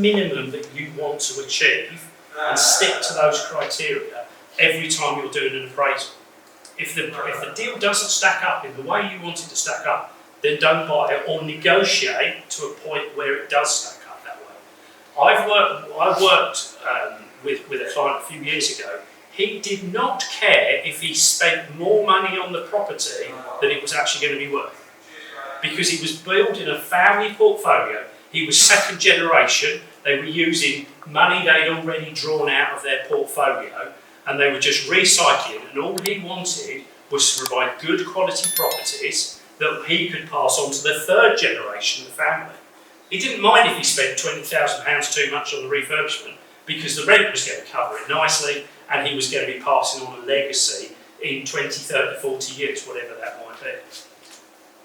minimum that you want to achieve, and stick to those criteria every time you're doing an appraisal. If the deal doesn't stack up in the way you want it to stack up, then don't buy it, or negotiate to a point where it does stack up that way. I worked with a client a few years ago. He did not care if he spent more money on the property than it was actually going to be worth, because he was building a family portfolio. He was second generation. They were using money they'd already drawn out of their portfolio, and they were just recycling, and all he wanted was to provide good quality properties that he could pass on to the third generation of the family. He didn't mind if he spent £20,000 too much on the refurbishment, because the rent was going to cover it nicely, and he was going to be passing on a legacy in 20, 30, 40 years, whatever that might be.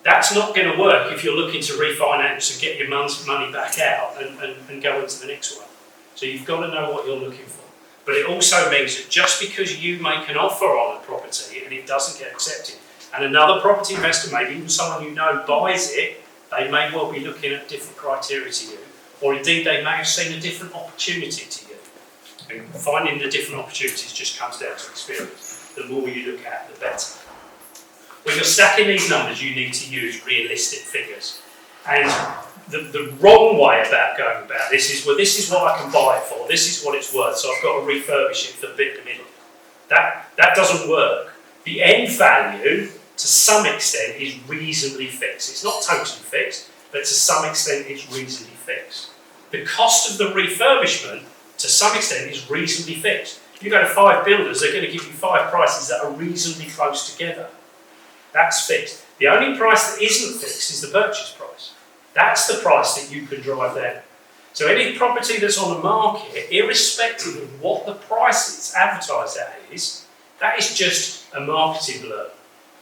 That's not going to work if you're looking to refinance and get your money back out and go into the next one. So you've got to know what you're looking for. But it also means that just because you make an offer on a property and it doesn't get accepted, and another property investor, maybe even someone you know, buys it, they may well be looking at different criteria to you, or indeed they may have seen a different opportunity to you. And finding the different opportunities just comes down to experience. The more you look at, the better. When you're stacking these numbers, you need to use realistic figures. And the wrong way about going about this is, well, this is what I can buy it for, this is what it's worth, so I've got to refurbish it for the bit in the middle. That doesn't work. The end value, to some extent, is reasonably fixed. It's not totally fixed, but to some extent it's reasonably fixed. The cost of the refurbishment, to some extent, is reasonably fixed. If you go to 5 builders, they're going to give you 5 prices that are reasonably close together. That's fixed. The only price that isn't fixed is the purchase price. That's the price that you can drive down. So any property that's on the market, irrespective of what the price it's advertised at is, that is just a marketing blurb.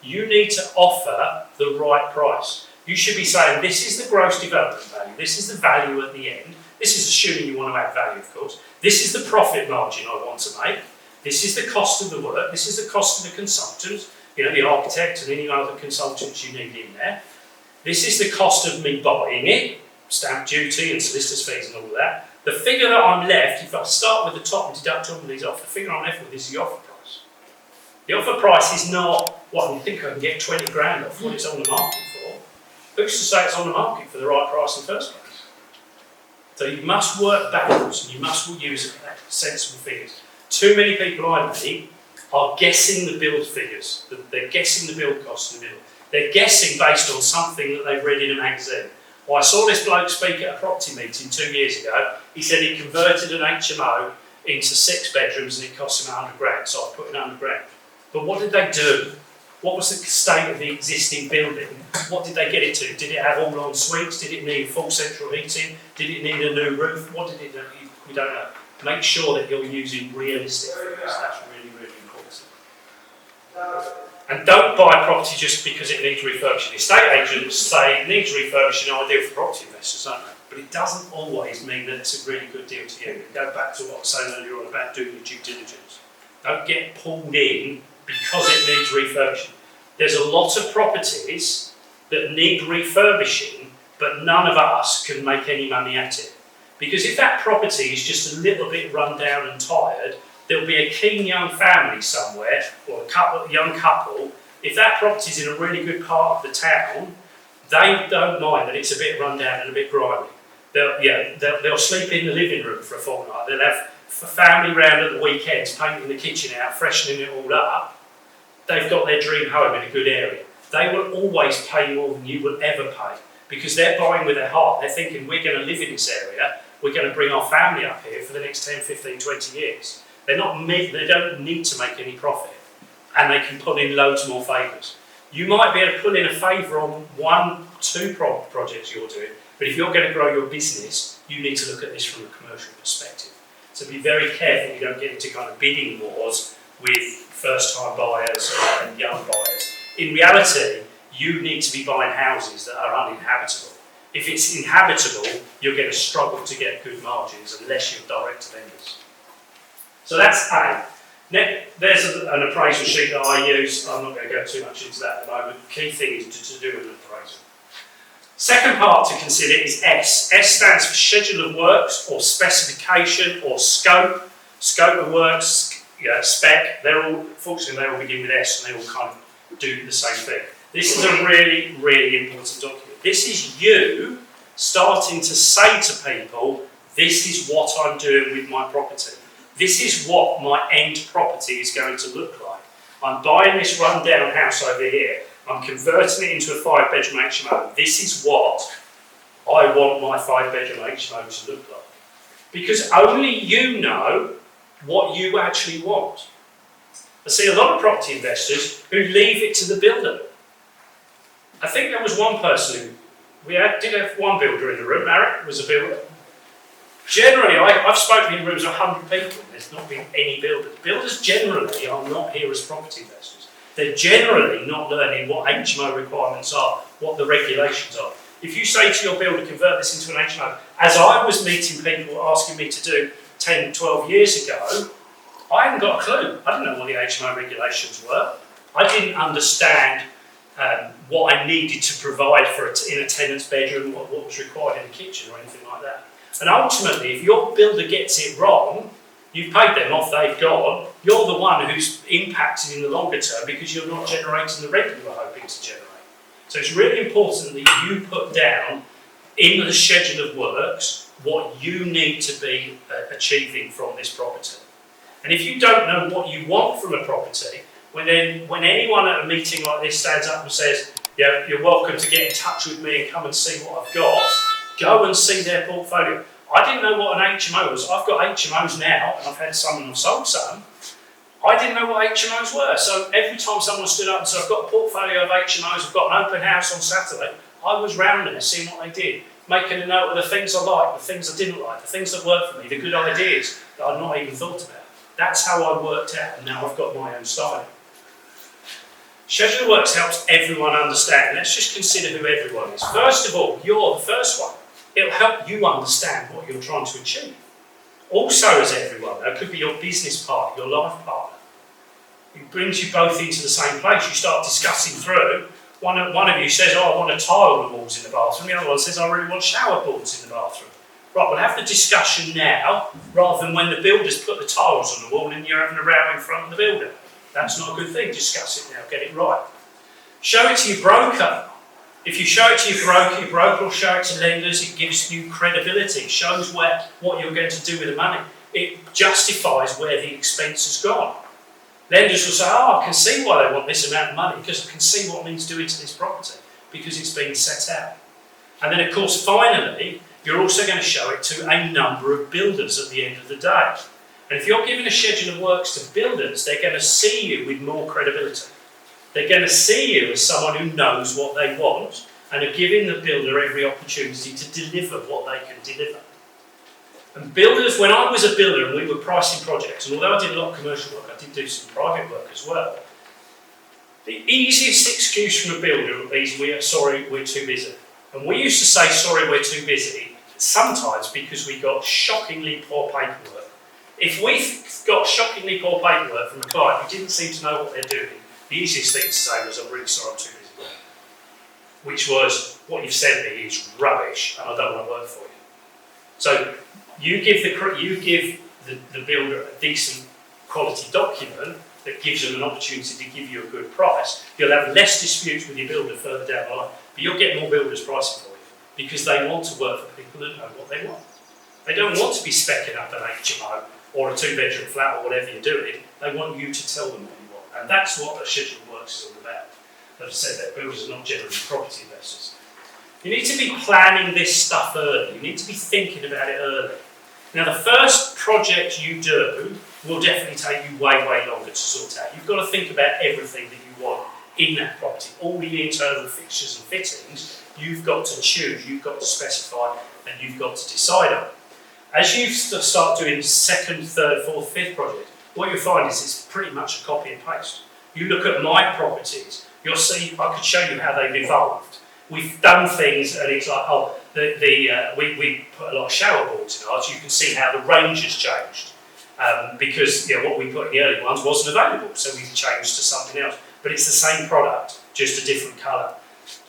You need to offer the right price. You should be saying, this is the gross development value, this is the value at the end, this is assuming you want to add value, of course, this is the profit margin I want to make, this is the cost of the work, this is the cost of the consultant, the architect and any other consultants you need in there. This is the cost of me buying it, stamp duty and solicitor's fees and all of that. The figure that I'm left, if I start with the top and deduct all of these off, the figure I'm left with is the offer price. The offer price is not, well, you think I can get 20 grand off what it's on the market for. Who's to say it's on the market for the right price in the first place? So you must work backwards and you must use sensible figures. Too many people I meet are guessing the build figures. They're guessing the build costs in the middle. They're guessing based on something that they've read in a magazine. Well, I saw this bloke speak at a property meeting 2 years ago. He said he converted an HMO into 6 bedrooms and it cost him 100 grand, so I put in 100 grand. But what did they do? What was the state of the existing building? What did they get it to? Did it have all en suites? Did it need full central heating? Did it need a new roof? What did it do? We don't know. Make sure that you're using realistic figures. That's really, really important. And don't buy a property just because it needs refurbishing. Estate agents say it needs refurbishing, ideal for property investors, don't they? But it doesn't always mean that it's a really good deal to you. Go back to what I was saying earlier on about doing your due diligence. Don't get pulled in because it needs refurbishing. There's a lot of properties that need refurbishing, but none of us can make any money at it. Because if that property is just a little bit run down and tired, there'll be a keen young family somewhere, or a young couple. If that property's in a really good part of the town, they don't mind that it's a bit run down and a bit grimy. They'll sleep in the living room for a fortnight. They'll have family round at the weekends, painting the kitchen out, freshening it all up. They've got their dream home in a good area. They will always pay more than you will ever pay, because they're buying with their heart. They're thinking, we're going to live in this area, we're going to bring our family up here for the next 10, 15, 20 years. They don't need to make any profit, and they can put in loads more favours. You might be able to put in a favour on 1, 2 projects you're doing, but if you're going to grow your business, you need to look at this from a commercial perspective. So be very careful you don't get into kind of bidding wars with first-time buyers and young buyers. In reality, you need to be buying houses that are uninhabitable. If it's inhabitable, you're going to struggle to get good margins unless you're direct to vendors. So that's A. There's an appraisal sheet that I use. I'm not going to go too much into that at the moment. The key thing is to do an appraisal. Second part to consider is S. S stands for schedule of works or specification or scope. Scope of works, spec, fortunately they all begin with S and they all kind of do the same thing. This is a really, really important document. This is you starting to say to people, this is what I'm doing with my property. This is what my end property is going to look like. I'm buying this run-down house over here. I'm converting it into a 5-bedroom HMO. This is what I want my 5-bedroom HMO to look like. Because only you know what you actually want. I see a lot of property investors who leave it to the builder. I think there was one person who, did have one builder in the room. Eric was a builder. Generally, I've spoken in rooms of 100 people, and there's not been any builders. Builders generally are not here as property investors. They're generally not learning what HMO requirements are, what the regulations are. If you say to your builder, convert this into an HMO, as I was meeting people asking me to do 10, 12 years ago, I hadn't got a clue. I didn't know what the HMO regulations were. I didn't understand what I needed to provide in a tenant's bedroom, what was required in the kitchen or anything like that. And ultimately, if your builder gets it wrong, you've paid them off, they've gone, you're the one who's impacted in the longer term because you're not generating the revenue you're hoping to generate. So it's really important that you put down in the schedule of works what you need to be achieving from this property. And if you don't know what you want from a property, when anyone at a meeting like this stands up and says, yeah, you're welcome to get in touch with me and come and see what I've got, go and see their portfolio. I didn't know what an HMO was. I've got HMOs now, and I've had some and I've sold some. I didn't know what HMOs were. So every time someone stood up and said, I've got a portfolio of HMOs, I've got an open house on Saturday, I was round there seeing what they did, making a note of the things I liked, the things I didn't like, the things that worked for me, the good ideas that I'd not even thought about. That's how I worked out, and now I've got my own style. Schedule of works helps everyone understand. Let's just consider who everyone is. First of all, you're the first one. It'll help you understand what you're trying to achieve. Also, as everyone, that could be your business partner, your life partner. It brings you both into the same place. You start discussing through. One of you says, oh, I want to tile the walls in the bathroom. The other one says, I really want shower boards in the bathroom. Right, we'll have the discussion now, rather than when the builder's put the tiles on the wall and you're having a row in front of the builder. That's not a good thing. Discuss it now, get it right. Show it to your broker. If you show it to your broker will show it to lenders. It gives you credibility. It shows what you're going to do with the money. It justifies where the expense has gone. Lenders will say, oh, I can see why they want this amount of money because I can see what needs doing to this property because it's been set out. And then, of course, finally, you're also going to show it to a number of builders at the end of the day. And if you're giving a schedule of works to builders, they're going to see you with more credibility. They're going to see you as someone who knows what they want and are giving the builder every opportunity to deliver what they can deliver. And builders, when I was a builder and we were pricing projects, and although I did a lot of commercial work, I did do some private work as well, the easiest excuse from a builder is, we're too busy. And we used to say, sorry, we're too busy, sometimes because we got shockingly poor paperwork. If we got shockingly poor paperwork from a client who didn't seem to know what they're doing, the easiest thing to say was, I'm really sorry, I'm too busy. Which was, what you've sent me is rubbish and I don't want to work for you. So you give the builder a decent quality document that gives them an opportunity to give you a good price. You'll have less disputes with your builder further down the line, but you'll get more builders pricing for you because they want to work for people that know what they want. They don't want to be speccing up an HMO or a 2-bedroom flat or whatever you're doing. They want you to tell them what you want. And that's what a schedule of works is all about. As I said, that builders are not generally property investors. You need to be planning this stuff early. You need to be thinking about it early. Now, the first project you do will definitely take you way, way longer to sort out. You've got to think about everything that you want in that property. All the internal fixtures and fittings, you've got to choose, you've got to specify, and you've got to decide on. As you start doing second, third, fourth, fifth project, what you'll find is it's pretty much a copy and paste. You look at my properties, you'll see, I could show you how they've evolved. We've done things and it's like, oh, we put a lot of shower boards in ours. You can see how the range has changed because what we put in the early ones wasn't available, so we've changed to something else. But it's the same product, just a different colour.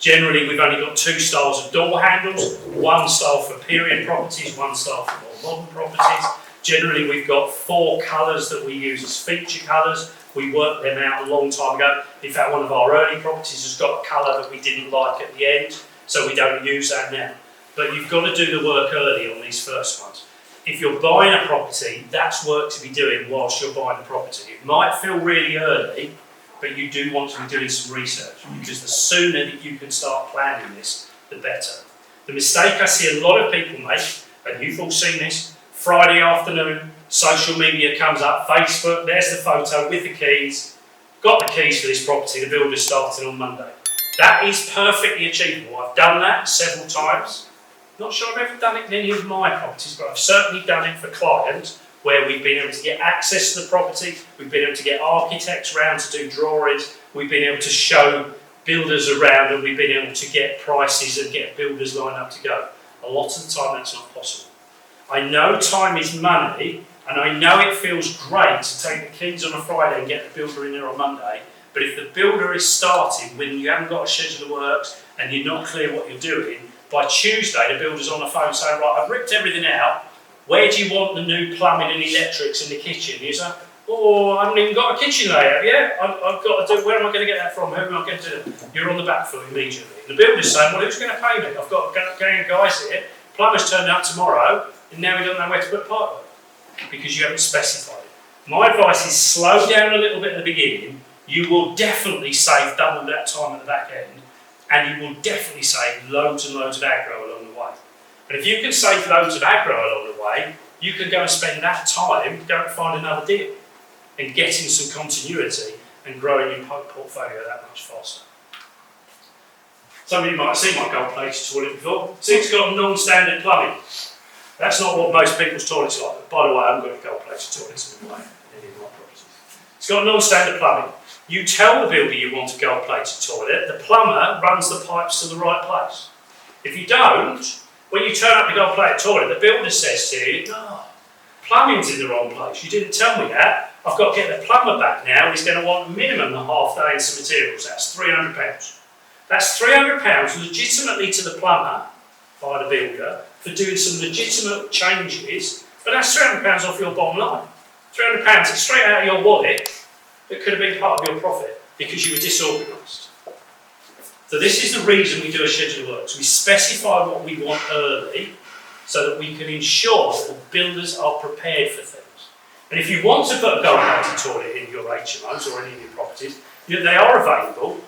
Generally, we've only got 2 styles of door handles, 1 style for period properties, 1 style for more modern properties. Generally, we've got 4 colours that we use as feature colours. We worked them out a long time ago. In fact, one of our early properties has got a colour that we didn't like at the end, so we don't use that now. But you've got to do the work early on these first ones. If you're buying a property, that's work to be doing whilst you're buying the property. It might feel really early, but you do want to be doing some research, because the sooner that you can start planning this, the better. The mistake I see a lot of people make, and you've all seen this, Friday afternoon, social media comes up, Facebook, there's the photo with the keys, got the keys for this property, the builder's starting on Monday. That is perfectly achievable. I've done that several times. Not sure I've ever done it in any of my properties, but I've certainly done it for clients where we've been able to get access to the property, we've been able to get architects around to do drawings, we've been able to show builders around, and we've been able to get prices and get builders lined up to go. A lot of the time that's not possible. I know time is money, and I know it feels great to take the keys on a Friday and get the builder in there on Monday, but if the builder is starting when you haven't got a schedule of works and you're not clear what you're doing, by Tuesday the builder's on the phone saying, right, I've ripped everything out, where do you want the new plumbing and electrics in the kitchen? You say, oh, I haven't even got a kitchen layout yet. I've got to do, where am I going to get that from? Who am I going to do? You're on the back foot immediately. And the builder's saying, well, who's going to pay me? I've got a gang of guys here, plumber's turned out tomorrow, and now we don't know where to put pipework, because you haven't specified it. My advice is slow down a little bit at the beginning. You will definitely save double that time at the back end, and you will definitely save loads and loads of aggro along the way. And if you can save loads of aggro along the way, you can go and spend that time going to find another deal and getting some continuity and growing your portfolio that much faster. Some of you might have seen my gold-plated toilet before. See, it's got non-standard plumbing. That's not what most people's toilets are like. By the way, I haven't got a gold-plated toilets in my properties. It's got non-standard plumbing. You tell the builder you want a gold-plated toilet, the plumber runs the pipes to the right place. If you don't, when you turn up the gold-plated toilet, the builder says to you, no, plumbing's in the wrong place. You didn't tell me that. I've got to get the plumber back now. He's going to want minimum a half day and some materials. That's £300. That's £300 legitimately to the plumber by the builder for doing some legitimate changes, but that's £300 off your bottom line. £300 is straight out of your wallet that could have been part of your profit because you were disorganised. So this is the reason we do a schedule of works. We specify what we want early so that we can ensure that builders are prepared for things. And if you want to put a gold-plated toilet in your HMOs or any of your properties, they are available,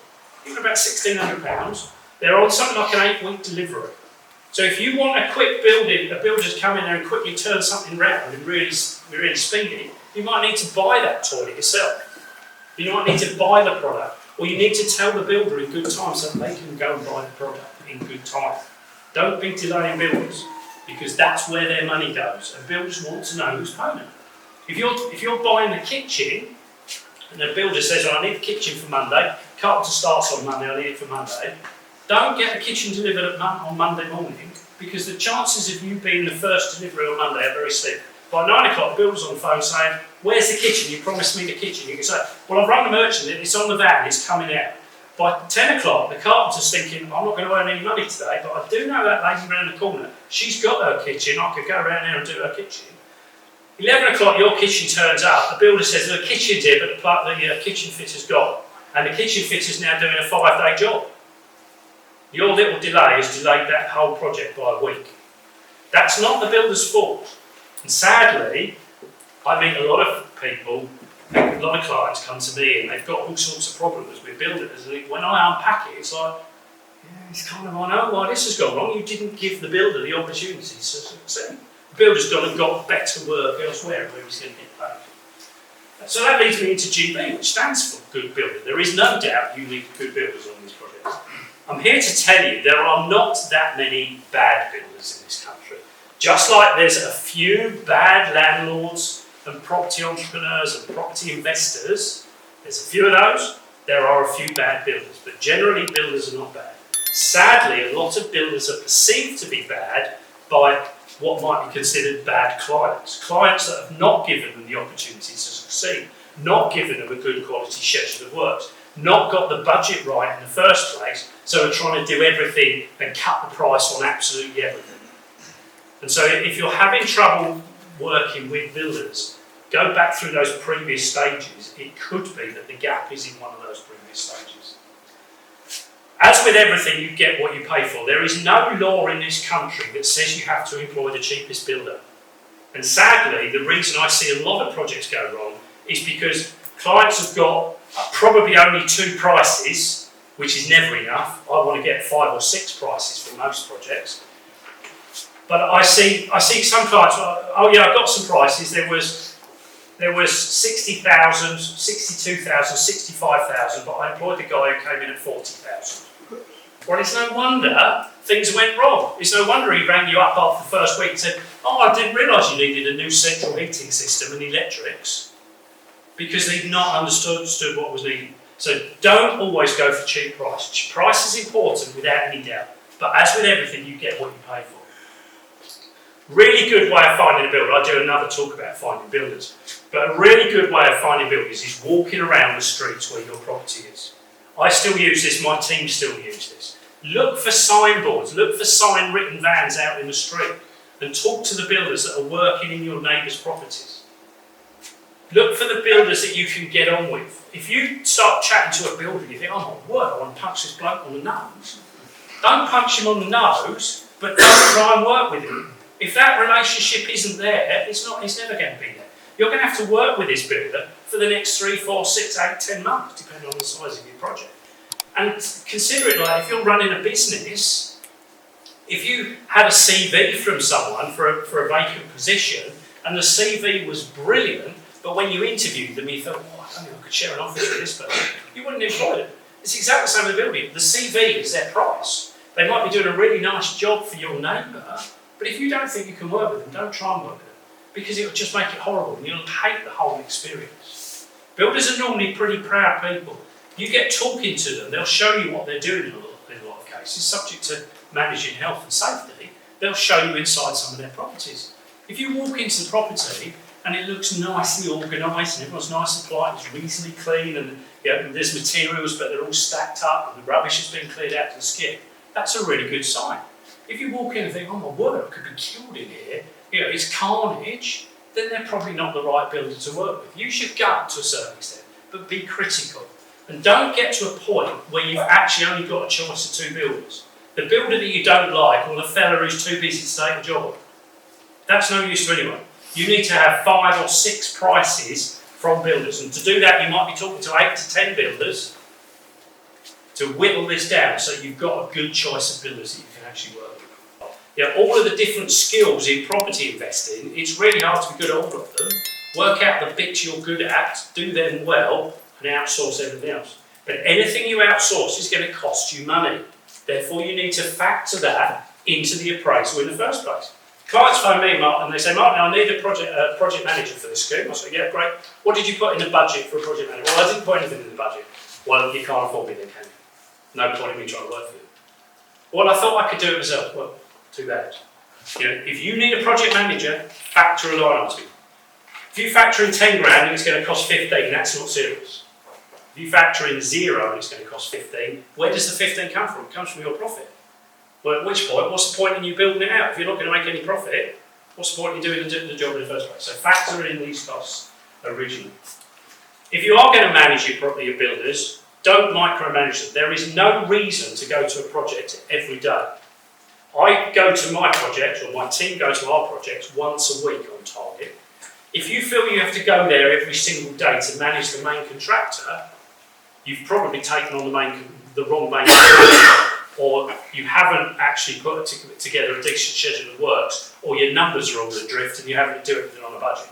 even about £1,600. They're on something like an 8-week delivery. So if you want a quick building, a builder to come in there and quickly turn something around and really speedy, you might need to buy that toilet yourself. You might need to buy the product, or you need to tell the builder in good time so they can go and buy the product in good time. Don't be delaying builders, because that's where their money goes, and builders want to know who's paying them. If you're buying the kitchen, and the builder says, oh, I need the kitchen for Monday, carpenter starts on Monday, I need it for Monday, don't get the kitchen delivered on Monday morning, because the chances of you being the first delivery on Monday are very slim. By 9 o'clock, the builder's on the phone saying, where's the kitchen? You promised me the kitchen. You can say, well, I've run the merchant, it's on the van, it's coming out. By 10 o'clock, the carpenter's thinking, I'm not going to earn any money today, but I do know that lady around the corner. She's got her kitchen, I could go around there and do her kitchen. 11 o'clock, your kitchen turns up, the builder says, the kitchen's here, but the kitchen fitter's gone. And the kitchen fitter's now doing a 5-day job. Your little delay has delayed that whole project by a week. That's not the builder's fault. And sadly, I meet a lot of people, a lot of clients come to me and they've got all sorts of problems with builders. And when I unpack it, it's like, yeah, it's kind of, I know why this has gone wrong. You didn't give the builder the opportunity to succeed. The builder's gone and got better work elsewhere where he's going to get paid. So that leads me into GB, which stands for good builder. There is no doubt you need good builders on these projects. I'm here to tell you there are not that many bad builders in this country. Just like there's a few bad landlords and property entrepreneurs and property investors, there's a few of those, there are a few bad builders, but generally builders are not bad. Sadly, a lot of builders are perceived to be bad by what might be considered bad clients. Clients that have not given them the opportunity to succeed, not given them a good quality schedule of works, not got the budget right in the first place, so are trying to do everything and cut the price on absolutely everything. And so if you're having trouble working with builders, go back through those previous stages. It could be that the gap is in one of those previous stages. As with everything, you get what you pay for. There is no law in this country that says you have to employ the cheapest builder. And sadly, the reason I see a lot of projects go wrong is because clients have got probably only 2 prices, which is never enough. I want to get 5 or 6 prices for most projects. But I see some clients, oh yeah, I've got some prices. There was 60,000, 62,000, 65,000, but I employed the guy who came in at 40,000. Well, it's no wonder things went wrong. It's no wonder he rang you up after the first week and said, oh, I didn't realise you needed a new central heating system and electrics, because they'd not understood what was needed. So don't always go for cheap price. Price is important without any doubt, but as with everything, you get what you pay for. Really good way of finding a builder. I do another talk about finding builders, but a really good way of finding builders is walking around the streets where your property is. I still use this, my team still use this. Look for signboards, look for sign-written vans out in the street, and talk to the builders that are working in your neighbours' properties. Look for the builders that you can get on with. If you start chatting to a builder and you think, oh my word, I want to punch this bloke on the nose, don't punch him on the nose, but don't try and work with him. If that relationship isn't there, it's never going to be there. You're going to have to work with this builder for the next 3, 4, 6, 8, 10 months, depending on the size of your project. And consider it like if you're running a business, if you had a CV from someone for a vacant position, and the CV was brilliant, but when you interviewed them, you thought, oh, I don't think I could share an office with this person, you wouldn't employ them. It's exactly the same with the building. The CV is their price. They might be doing a really nice job for your neighbour, but if you don't think you can work with them, don't try and work with them, because it will just make it horrible and you'll hate the whole experience. Builders are normally pretty proud people. You get talking to them, they'll show you what they're doing in a lot of cases, subject to managing health and safety. They'll show you inside some of their properties. If you walk into the property and it looks nicely organised and everyone's nice and polite, it's reasonably clean, and there's materials but they're all stacked up and the rubbish has been cleared out to the skip, that's a really good sign. If you walk in and think, oh my word, I could be killed in here, it's carnage, then they're probably not the right builder to work with. Use your gut to a certain extent, but be critical. And don't get to a point where you've actually only got a choice of 2 builders. The builder that you don't like, or the fella who's too busy to take the job on, that's no use to anyone. You need to have 5 or 6 prices from builders, and to do that you might be talking to 8 to 10 builders to whittle this down so you've got a good choice of builders that you can actually work with. All of the different skills in property investing, it's really hard to be good at all of them. Work out the bits you're good at, do them well, and outsource everything else. But anything you outsource is going to cost you money. Therefore, you need to factor that into the appraisal in the first place. Clients phone me, Martin, and they say, Martin, I need a project manager for this scheme. I say, yeah, great. What did you put in the budget for a project manager? Well, I didn't put anything in the budget. Well, you can't afford me then, can you? No point in me trying to work for you. Well, I thought I could do it myself. Well, too bad. If you need a project manager, factor a line item. If you factor in 10 grand and it's going to cost 15, that's not serious. If you factor in 0 and it's going to cost 15, where does the 15 come from? It comes from your profit. Well, at which point, what's the point in you building it out? If you're not going to make any profit, what's the point in doing the job in the first place? So factor in these costs originally. If you are going to manage your builders, don't micromanage them. There is no reason to go to a project every day. I go to my project, or my team go to our projects once a week on target. If you feel you have to go there every single day to manage the main contractor, you've probably taken on the wrong main contractor, or you haven't actually put together a decent schedule of works, or your numbers are all adrift and you haven't do everything on a budget.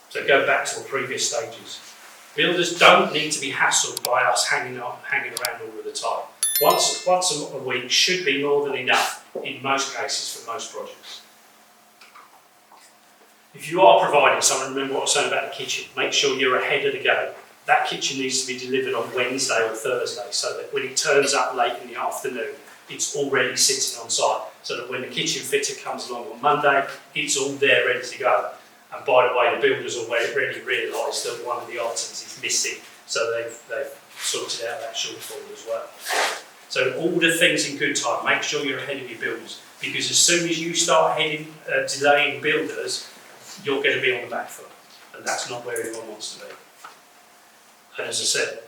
So go back to the previous stages. Builders don't need to be hassled by us hanging around all of the time. Once a week should be more than enough in most cases for most projects. If you are providing someone, remember what I was saying about the kitchen, make sure you're ahead of the game. That kitchen needs to be delivered on Wednesday or Thursday so that when it turns up late in the afternoon, it's already sitting on site, so that when the kitchen fitter comes along on Monday, it's all there ready to go. And by the way, the builders already realise that one of the items is missing, So they've sorted out that shortfall as well. So all the things in good time, make sure you're ahead of your builders, because as soon as you start delaying builders, you're going to be on the back foot, and that's not where anyone wants to be. And as I said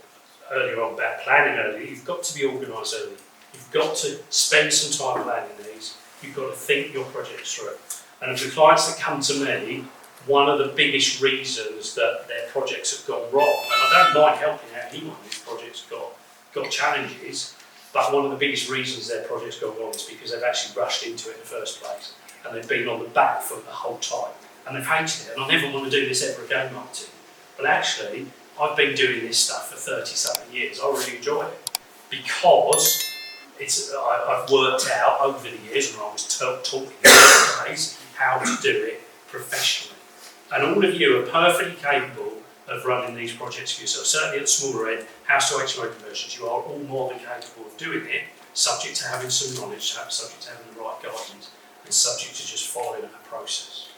earlier on about planning early, you've got to be organised early. You've got to spend some time planning these. You've got to think your projects through. And of the clients that come to me, one of the biggest reasons that their projects have gone wrong, and I don't mind helping out anyone whose project's got challenges, but one of the biggest reasons their project's gone wrong is because they've actually rushed into it in the first place, and they've been on the back foot the whole time, and they've hated it. And I never want to do this ever again, Martin. But actually, I've been doing this stuff for 30-something years. I really enjoy it because I've worked out over the years, and I was taught in the days how to do it professionally. And all of you are perfectly capable of running these projects for yourself. Certainly at the smaller end, house to HMO conversions, you are all more than capable of doing it, subject to having some knowledge, subject to having the right guidance, and subject to just following a process.